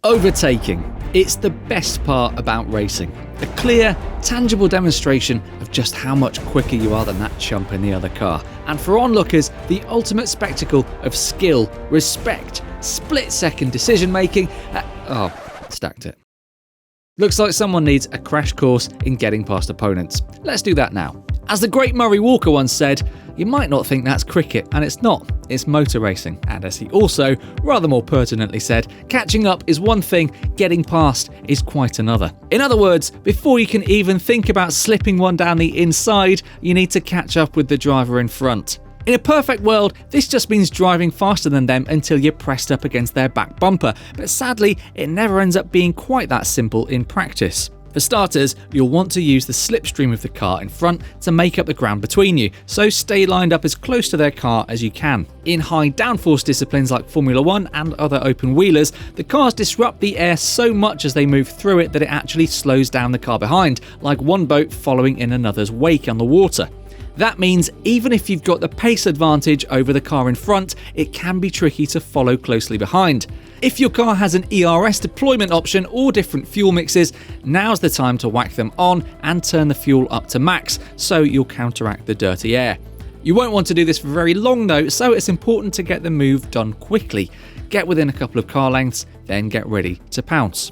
Overtaking. It's the best part about racing. A clear, tangible demonstration of just how much quicker you are than that chump in the other car. And for onlookers, the ultimate spectacle of skill, respect, split-second decision-making. Stacked it. Looks like someone needs a crash course in getting past opponents. Let's do that now. As the great Murray Walker once said, you might not think that's cricket, and it's not. It's motor racing. And as he also, rather more pertinently said, catching up is one thing, getting past is quite another. In other words, before you can even think about slipping one down the inside, you need to catch up with the driver in front. In a perfect world, this just means driving faster than them until you're pressed up against their back bumper, but sadly, it never ends up being quite that simple in practice. For starters, you'll want to use the slipstream of the car in front to make up the ground between you, so stay lined up as close to their car as you can. In high downforce disciplines like Formula 1 and other open wheelers, the cars disrupt the air so much as they move through it that it actually slows down the car behind, like one boat following in another's wake on the water. That means even if you've got the pace advantage over the car in front, it can be tricky to follow closely behind. If your car has an ERS deployment option or different fuel mixes, now's the time to whack them on and turn the fuel up to max, so you'll counteract the dirty air. You won't want to do this for very long though, so it's important to get the move done quickly. Get within a couple of car lengths, then get ready to pounce.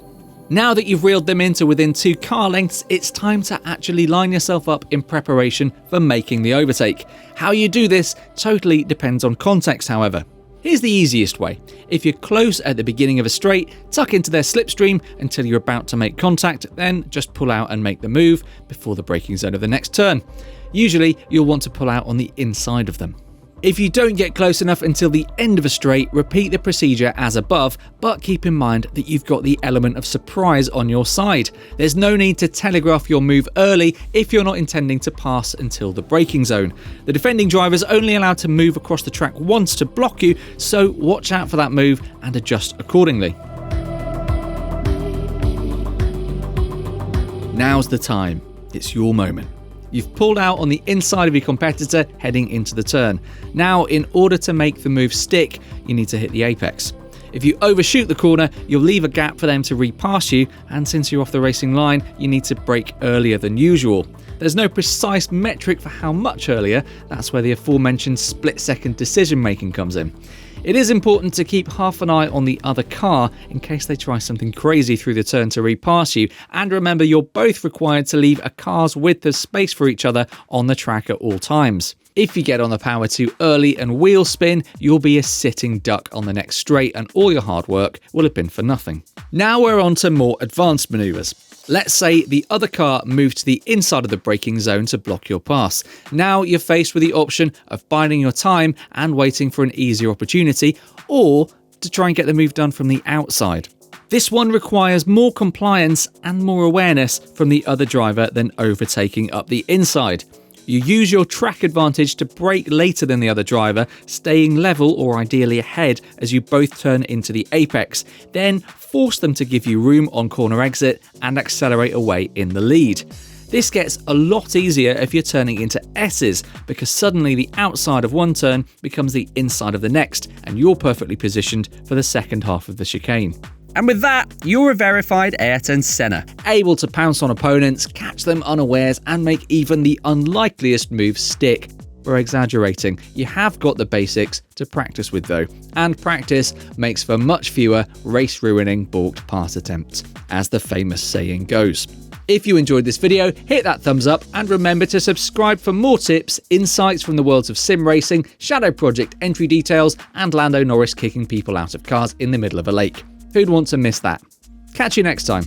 Now that you've reeled them into within 2 car lengths, it's time to actually line yourself up in preparation for making the overtake. How you do this totally depends on context, however. Here's the easiest way. If you're close at the beginning of a straight, tuck into their slipstream until you're about to make contact, then just pull out and make the move before the braking zone of the next turn. Usually, you'll want to pull out on the inside of them. If you don't get close enough until the end of a straight, repeat the procedure as above, but keep in mind that you've got the element of surprise on your side. There's no need to telegraph your move early if you're not intending to pass until the braking zone. The defending driver's only allowed to move across the track once to block you, so watch out for that move and adjust accordingly. Now's the time. It's your moment. You've pulled out on the inside of your competitor heading into the turn. Now, in order to make the move stick, you need to hit the apex. If you overshoot the corner, you'll leave a gap for them to repass you, and since you're off the racing line, you need to brake earlier than usual. There's no precise metric for how much earlier, that's where the aforementioned split-second decision-making comes in. It is important to keep half an eye on the other car in case they try something crazy through the turn to repass you, and remember you're both required to leave a car's width of space for each other on the track at all times. If you get on the power too early and wheel spin, you'll be a sitting duck on the next straight and all your hard work will have been for nothing. Now we're on to more advanced manoeuvres. Let's say the other car moved to the inside of the braking zone to block your pass. Now you're faced with the option of biding your time and waiting for an easier opportunity, or to try and get the move done from the outside. This one requires more compliance and more awareness from the other driver than overtaking up the inside. You use your track advantage to brake later than the other driver, staying level or ideally ahead as you both turn into the apex. Then force them to give you room on corner exit and accelerate away in the lead. This gets a lot easier if you're turning into S's, because suddenly the outside of one turn becomes the inside of the next, and you're perfectly positioned for the second half of the chicane. And with that, you're a verified Ayrton Senna, able to pounce on opponents, catch them unawares, and make even the unlikeliest moves stick. We're exaggerating. You have got the basics to practice with though, and practice makes for much fewer race-ruining balked pass attempts, as the famous saying goes. If you enjoyed this video, hit that thumbs up and remember to subscribe for more tips, insights from the worlds of sim racing, Shadow Project entry details, and Lando Norris kicking people out of cars in the middle of a lake. Who'd want to miss that? Catch you next time.